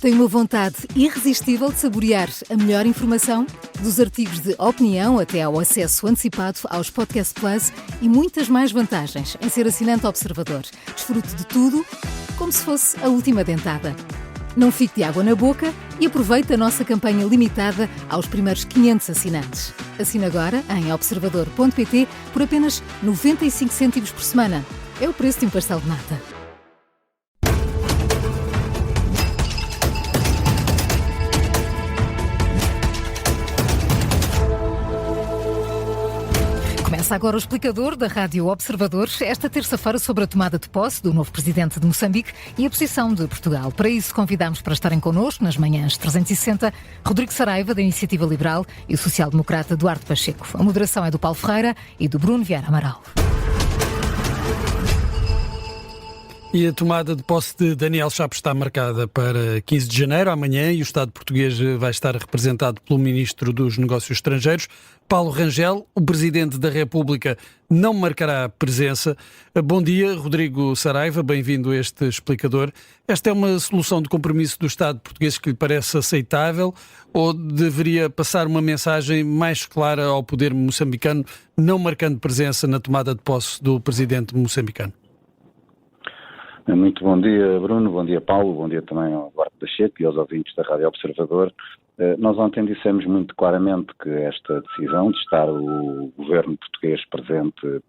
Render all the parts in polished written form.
Tem uma vontade irresistível de saborear a melhor informação? Dos artigos de opinião até ao acesso antecipado aos Podcast Plus e muitas mais vantagens em ser assinante Observador. Desfrute de tudo como se fosse a última dentada. Não fique de água na boca e aproveite a nossa campanha limitada aos primeiros 500 assinantes. Assine agora em observador.pt por apenas 95 cêntimos por semana. É o preço de um pastel de nata. Começa agora o explicador da Rádio Observador, esta terça-feira, sobre a tomada de posse do novo presidente de Moçambique e a posição de Portugal. Para isso, convidamos para estarem connosco nas manhãs 360, Rodrigo Saraiva, da Iniciativa Liberal, e o social-democrata Duarte Pacheco. A moderação é do Paulo Ferreira e do Bruno Vieira Amaral. E a tomada de posse de Daniel Chapo está marcada para 15 de janeiro, amanhã, e o Estado português vai estar representado pelo Ministro dos Negócios Estrangeiros, Paulo Rangel. O Presidente da República não marcará presença. Bom dia, Rodrigo Saraiva, bem-vindo a este explicador. Esta é uma solução de compromisso do Estado português que lhe parece aceitável ou deveria passar uma mensagem mais clara ao poder moçambicano, não marcando presença na tomada de posse do Presidente moçambicano? Muito bom dia, Bruno, bom dia, Paulo, bom dia também ao Duarte Pacheco e aos ouvintes da Rádio Observador. Nós ontem dissemos muito claramente que esta decisão de estar o governo português presente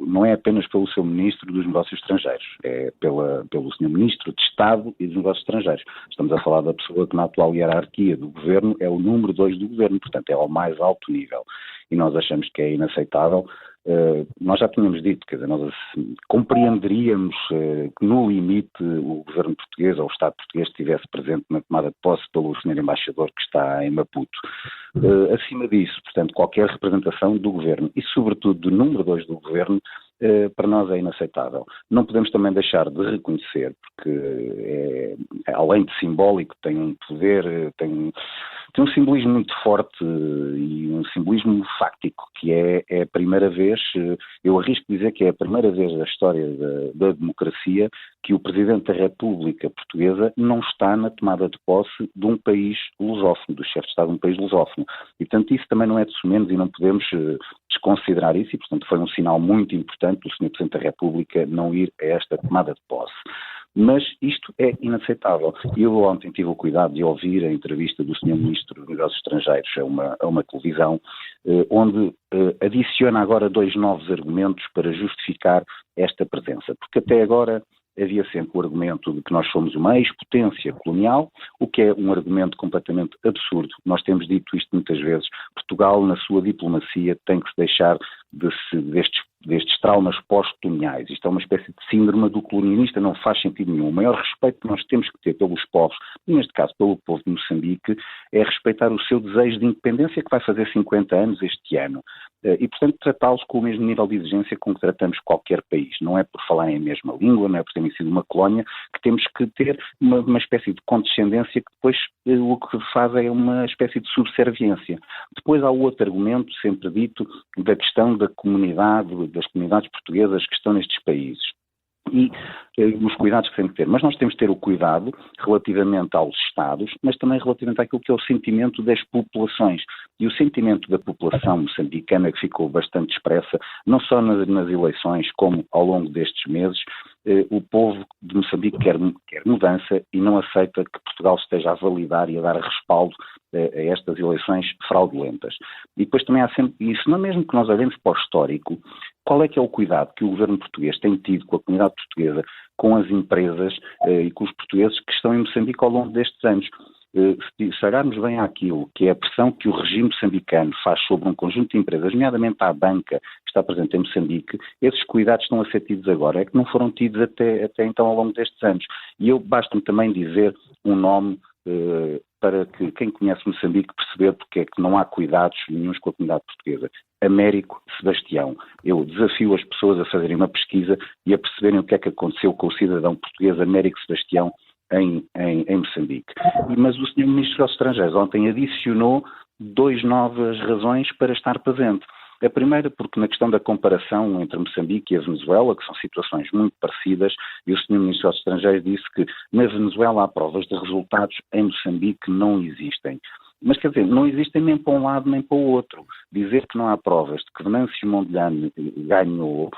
não é apenas pelo seu Ministro dos Negócios Estrangeiros, é pelo Sr. Ministro de Estado e dos Negócios Estrangeiros. Estamos a falar da pessoa que na atual hierarquia do governo é o número 2 do governo, portanto é ao mais alto nível. E nós achamos que é inaceitável. Nós já tínhamos dito, quer dizer, nós compreenderíamos que no limite o governo português ou o Estado português estivesse presente na tomada de posse pelo Sr. Embaixador que está em Maputo. Acima disso, portanto, qualquer representação do governo e sobretudo do número 2 do governo para nós é inaceitável. Não podemos também deixar de reconhecer, porque além de simbólico, tem um poder, tem um simbolismo muito forte e um simbolismo fáctico, que é a primeira vez, eu arrisco dizer que é a primeira vez da história da democracia que o Presidente da República Portuguesa não está na tomada de posse de um país lusófono, do chefe de Estado de um país lusófono. E, portanto, isso também não é de sumenos e não podemos desconsiderar isso e, portanto, foi um sinal muito importante do Sr. Presidente da República não ir a esta tomada de posse. Mas isto é inaceitável. Eu ontem tive o cuidado de ouvir a entrevista do Sr. Ministro dos Negócios Estrangeiros a uma televisão, onde adiciona agora 2 novos argumentos para justificar esta presença. Porque até agora havia sempre o argumento de que nós somos uma ex-potência colonial, o que é um argumento completamente absurdo. Nós temos dito isto muitas vezes. Portugal, na sua diplomacia, tem que se deixar destes traumas pós-coloniais. Isto é uma espécie de síndrome do colonialista, não faz sentido nenhum. O maior respeito que nós temos que ter pelos povos, e neste caso pelo povo de Moçambique, é respeitar o seu desejo de independência, que vai fazer 50 anos este ano. E, portanto, tratá-los com o mesmo nível de exigência com que tratamos qualquer país. Não é por falarem a mesma língua, não é por terem sido uma colónia, que temos que ter uma espécie de condescendência que depois o que faz é uma espécie de subserviência. Depois há o outro argumento, sempre dito, da questão das comunidades portuguesas que estão nestes países. E os cuidados que temos que ter. Mas nós temos que ter o cuidado relativamente aos Estados, mas também relativamente àquilo que é o sentimento das populações. E o sentimento da população moçambicana, que ficou bastante expressa, não só nas eleições, como ao longo destes meses, o povo de Moçambique quer mudança e não aceita que Portugal esteja a validar e a dar respaldo a estas eleições fraudulentas. E depois também há sempre isso, não é mesmo que nós olhemos para o histórico, qual é que é o cuidado que o governo português tem tido com a comunidade portuguesa, com as empresas e com os portugueses que estão em Moçambique ao longo destes anos. Se olharmos bem àquilo que é a pressão que o regime moçambicano faz sobre um conjunto de empresas, nomeadamente à banca que está presente em Moçambique, esses cuidados estão a ser tidos agora, é que não foram tidos até então ao longo destes anos. E basta-me também dizer um nome para que quem conhece Moçambique perceber porque é que não há cuidados nenhuns com a comunidade portuguesa. Américo Sebastião. Eu desafio as pessoas a fazerem uma pesquisa e a perceberem o que é que aconteceu com o cidadão português Américo Sebastião em Moçambique. Mas o Sr. Ministro dos Estrangeiros ontem adicionou 2 novas razões para estar presente. A primeira porque na questão da comparação entre Moçambique e a Venezuela, que são situações muito parecidas, e o Sr. Ministro dos Estrangeiros disse que na Venezuela há provas de resultados, em Moçambique não existem. Mas, quer dizer, não existem nem para um lado nem para o outro. Dizer que não há provas de que Venâncio Mondlane ganhou,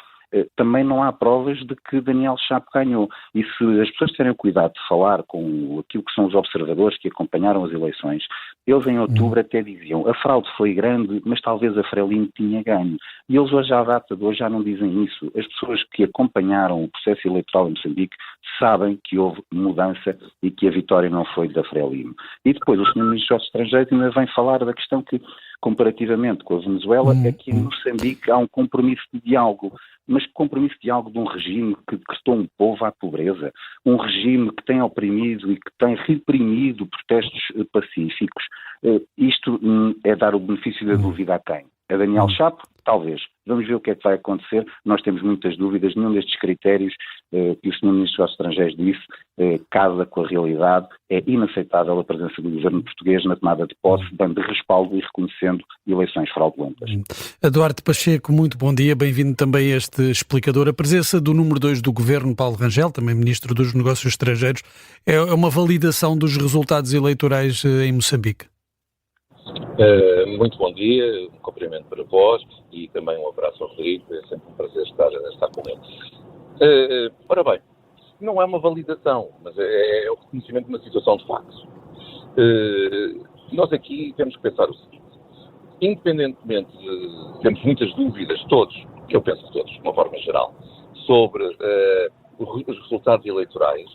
também não há provas de que Daniel Chapo ganhou. E se as pessoas tiverem o cuidado de falar com aquilo que são os observadores que acompanharam as eleições, eles em outubro até diziam a fraude foi grande, mas talvez a Frelimo tinha ganho. E eles hoje, à data de hoje, já não dizem isso. As pessoas que acompanharam o processo eleitoral em Moçambique sabem que houve mudança e que a vitória não foi da Frelimo. E depois o Sr. Ministro dos Estrangeiros ainda vem falar da questão que, comparativamente com a Venezuela, aqui em Moçambique há um compromisso de diálogo. Mas que compromisso de diálogo de um regime que decretou um povo à pobreza, um regime que tem oprimido e que tem reprimido protestos pacíficos. Isto é dar o benefício da dúvida a quem? A Daniel Chapo? Talvez. Vamos ver o que é que vai acontecer. Nós temos muitas dúvidas. Nenhum destes critérios que o Sr. Ministro dos Estrangeiros disse casa com a realidade. É inaceitável a presença do governo português na tomada de posse, dando respaldo e reconhecendo eleições fraudulentas. Eduardo Pacheco, muito bom dia. Bem-vindo também a este explicador. A presença do número 2 do governo, Paulo Rangel, também Ministro dos Negócios Estrangeiros, é uma validação dos resultados eleitorais em Moçambique? Muito bom dia, um cumprimento para vós e também um abraço ao Rodrigo, é sempre um prazer estar com ele. Ora bem, não é uma validação, mas é o reconhecimento de uma situação de facto. Nós aqui temos que pensar o seguinte, independentemente de temos muitas dúvidas, todos, que eu penso todos, de uma forma geral, sobre os resultados eleitorais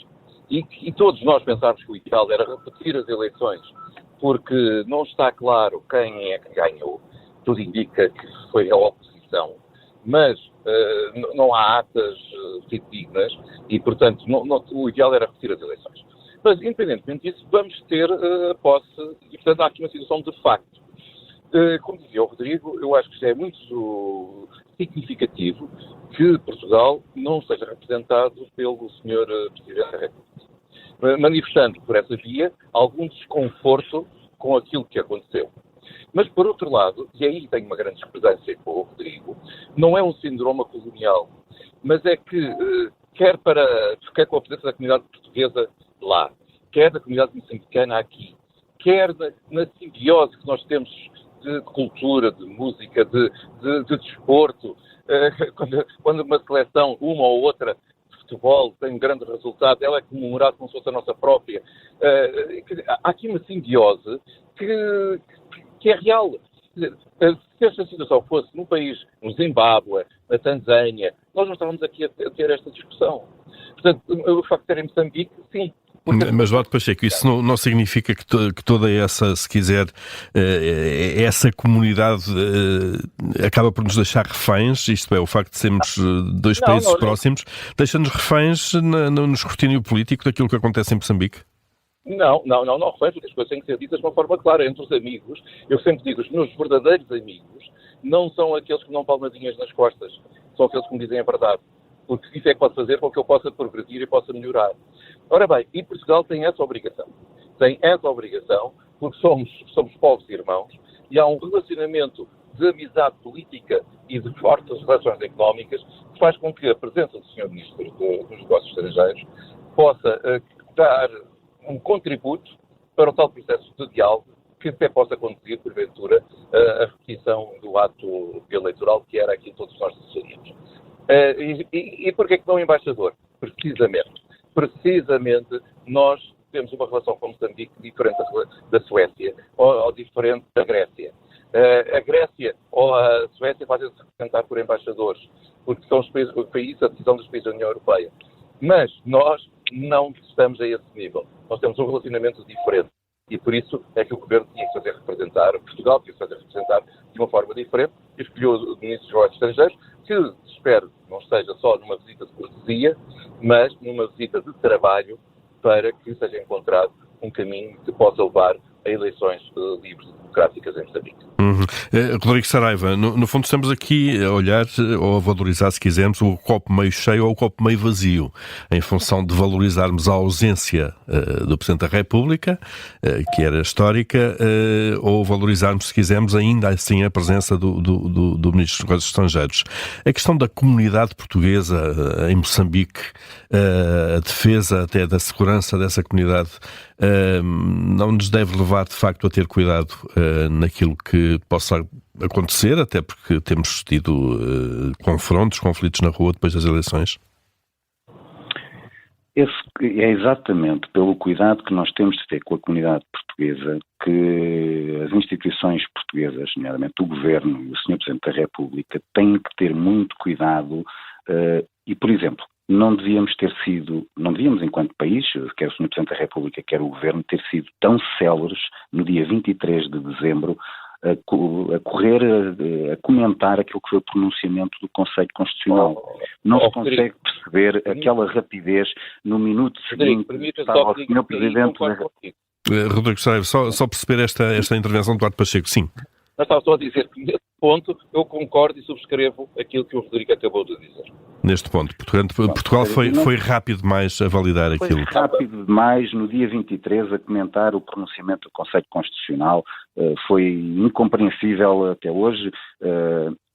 e todos nós pensávamos que o ideal era repetir as eleições porque não está claro quem é que ganhou, tudo indica que foi a oposição, mas não há atas fidedignas e, portanto, o ideal era repetir as eleições. Mas, independentemente disso, vamos ter a posse e, portanto, há aqui uma situação de facto. Como dizia o Rodrigo, eu acho que já é muito significativo que Portugal não seja representado pelo Sr. Presidente da República, manifestando por essa via algum desconforto com aquilo que aconteceu. Mas, por outro lado, e aí tenho uma grande discordância com o Rodrigo, não é um síndrome colonial, mas é que, quer com a presença da comunidade portuguesa lá, quer da comunidade moçambicana aqui, quer na simbiose que nós temos de cultura, de música, de desporto, quando uma seleção, uma ou outra, futebol tem um grande resultado, ela é comemorada como se fosse a nossa própria. Há aqui uma simbiose que é real. Se esta situação fosse num país, no Zimbábue, na Tanzânia, nós não estávamos aqui a ter esta discussão. Portanto, o facto de ter em Moçambique, sim. Mas, Eduardo Pacheco, isso não significa que toda essa, se quiser, essa comunidade acaba por nos deixar reféns, isto é, o facto de sermos dois países próximos, deixa-nos reféns no escrutínio político daquilo que acontece em Moçambique? Não reféns, porque as coisas têm que ser ditas de uma forma clara. Entre os amigos, eu sempre digo, os meus verdadeiros amigos não são aqueles que me dão palmadinhas nas costas, são aqueles que me dizem a verdade. Porque isso é que pode fazer com que eu possa progredir e possa melhorar. Ora bem, e Portugal tem essa obrigação. Tem essa obrigação porque somos povos irmãos e há um relacionamento de amizade política e de fortes relações económicas que faz com que a presença do Sr. Ministro dos Negócios Estrangeiros possa dar um contributo para o tal processo de diálogo que até possa conduzir, porventura, a repetição do ato eleitoral que era aquilo que todos nós desejaríamos. E porquê que não embaixador? Precisamente nós temos uma relação com Moçambique diferente da Suécia ou diferente da Grécia. A Grécia ou a Suécia fazem-se representar por embaixadores, porque são os países a decisão dos países da União Europeia. Mas nós não estamos a esse nível. Nós temos um relacionamento diferente. E por isso é que o Governo tinha que fazer representar, Portugal tinha que fazer representar de uma forma diferente, e escolheu o Ministro dos Negócios Estrangeiros, que espero não esteja só numa visita de cortesia, mas numa visita de trabalho para que seja encontrado um caminho que possa levar a eleições livres e democráticas. democráticas em Moçambique. Rodrigo Saraiva, no fundo estamos aqui a olhar ou a valorizar, se quisermos, o copo meio cheio ou o copo meio vazio, em função de valorizarmos a ausência do Presidente da República, que era histórica, ou valorizarmos, se quisermos, ainda assim a presença do Ministro dos Negócios Estrangeiros. A questão da comunidade portuguesa em Moçambique, a defesa até da segurança dessa comunidade, não nos deve levar, de facto, a ter cuidado naquilo que possa acontecer, até porque temos tido conflitos na rua depois das eleições? Esse é exatamente pelo cuidado que nós temos de ter com a comunidade portuguesa que as instituições portuguesas, nomeadamente o Governo e o Sr. Presidente da República, têm que ter muito cuidado e, por exemplo, não devíamos, enquanto país, quer o Sr. Presidente da República, quer o Governo, ter sido tão céleres no dia 23 de dezembro a comentar aquilo que foi o pronunciamento do Conselho Constitucional. Não se consegue perceber aquela rapidez no minuto seguinte. Estava o Sr. Presidente da República. Rodrigo Saraiva, só perceber esta intervenção do Duarte Pacheco, sim. Mas estava só a dizer que, nesse ponto, eu concordo e subscrevo aquilo que o Rodrigo acabou de dizer. Neste ponto. Portugal foi rápido demais a validar aquilo. Foi rápido demais no dia 23 a comentar o pronunciamento do Conselho Constitucional. Foi incompreensível até hoje.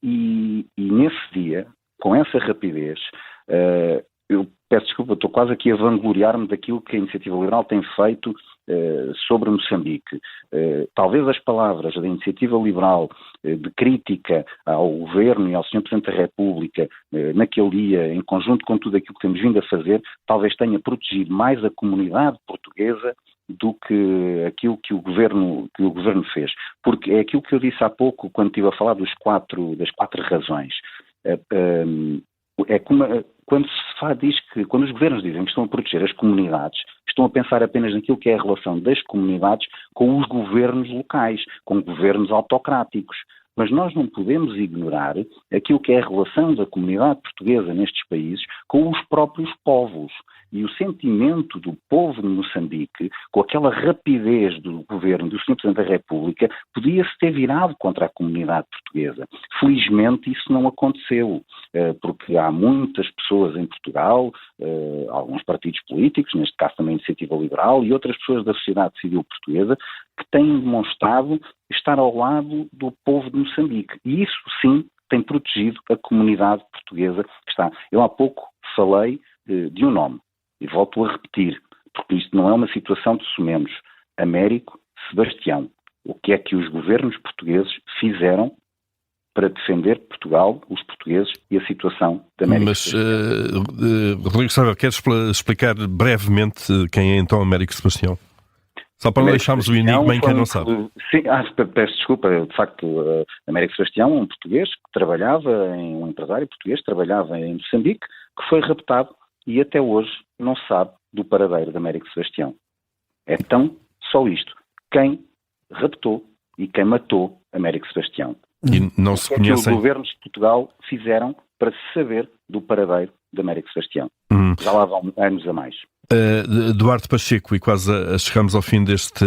E nesse dia, com essa rapidez, eu peço desculpa, estou quase aqui a vangloriar-me daquilo que a Iniciativa Liberal tem feito sobre Moçambique. Talvez as palavras da Iniciativa Liberal de crítica ao Governo e ao Sr. Presidente da República naquele dia, em conjunto com tudo aquilo que temos vindo a fazer, talvez tenha protegido mais a comunidade portuguesa do que aquilo que o Governo fez. Porque é aquilo que eu disse há pouco, quando estive a falar das quatro razões. Quando os governos dizem que estão a proteger as comunidades, estão a pensar apenas naquilo que é a relação das comunidades com os governos locais, com governos autocráticos. Mas nós não podemos ignorar aquilo que é a relação da comunidade portuguesa nestes países com os próprios povos. E o sentimento do povo de Moçambique, com aquela rapidez do governo do Sr. Presidente da República, podia-se ter virado contra a comunidade portuguesa. Felizmente isso não aconteceu, porque há muitas pessoas em Portugal, alguns partidos políticos, neste caso também a Iniciativa Liberal, e outras pessoas da sociedade civil portuguesa, que têm demonstrado estar ao lado do povo de Moçambique. E isso, sim, tem protegido a comunidade portuguesa que está. Eu há pouco falei de um nome. E volto a repetir, porque isto não é uma situação de somenos. Américo Sebastião. O que é que os governos portugueses fizeram para defender Portugal, os portugueses e a situação da Américo Sebastião? Mas, Rodrigo Saraiva, queres explicar brevemente quem é então Américo Sebastião? Só para não deixarmos o enigma em quem não sabe. Sim, peço desculpa, de facto, Américo Sebastião, um português que trabalhava, um empresário português que trabalhava em Moçambique, que foi raptado e até hoje não se sabe do paradeiro de Américo Sebastião. É tão só isto. Quem raptou e quem matou Américo Sebastião. E não se conhecem. O que os governos de Portugal fizeram para se saber do paradeiro de Américo Sebastião. Já lá vão anos a mais. Duarte Pacheco, e quase chegamos ao fim deste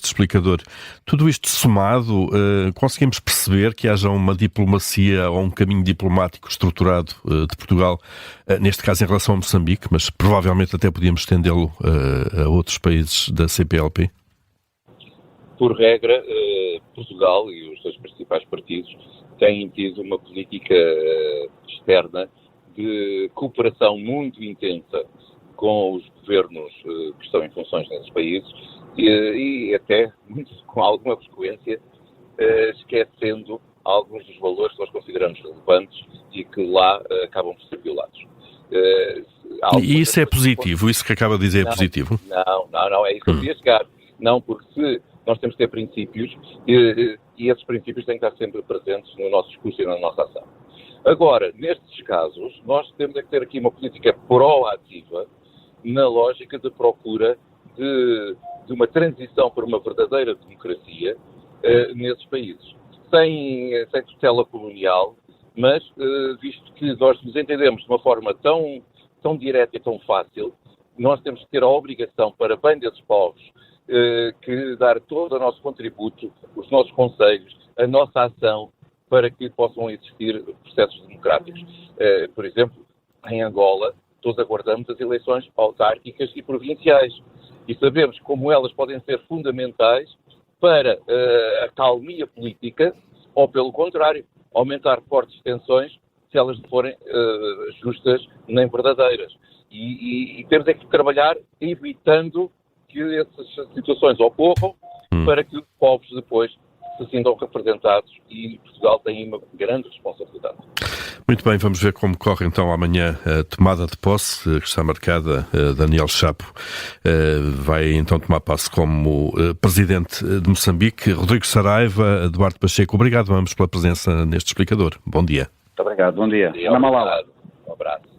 explicador. Tudo isto somado, conseguimos perceber que haja uma diplomacia ou um caminho diplomático estruturado de Portugal, neste caso em relação a Moçambique, mas provavelmente até podíamos estendê-lo a outros países da CPLP? Por regra, Portugal e os dois principais partidos têm tido uma política externa de cooperação muito intensa com os governos que estão em funções nesses países e até com alguma frequência esquecendo alguns dos valores que nós consideramos relevantes e que lá acabam por ser violados. E isso é positivo? Isso que acaba de dizer é positivo? Não, é isso que eu queria chegar. Não, porque se nós temos que ter princípios e esses princípios têm que estar sempre presentes no nosso discurso e na nossa ação. Agora, nestes casos, nós temos que ter aqui uma política proativa na lógica de procura de uma transição para uma verdadeira democracia nesses países. Sem tutela colonial, mas visto que nós nos entendemos de uma forma tão direta e tão fácil, nós temos que ter a obrigação, para bem desses povos, que dar todo o nosso contributo, os nossos conselhos, a nossa ação, para que possam existir processos democráticos. Por exemplo, em Angola, todos aguardamos as eleições autárquicas e provinciais e sabemos como elas podem ser fundamentais para a calmia política ou, pelo contrário, aumentar fortes tensões se elas não forem justas nem verdadeiras. E temos é que trabalhar evitando que essas situações ocorram para que os povos depois se sintam representados e Portugal tem uma grande responsabilidade. Muito bem, vamos ver como corre então amanhã a tomada de posse, que está marcada. Daniel Chapo vai então tomar posse como presidente de Moçambique. Rodrigo Saraiva, Eduardo Pacheco, obrigado ambos pela presença neste explicador. Bom dia. Muito obrigado, bom dia. Um abraço.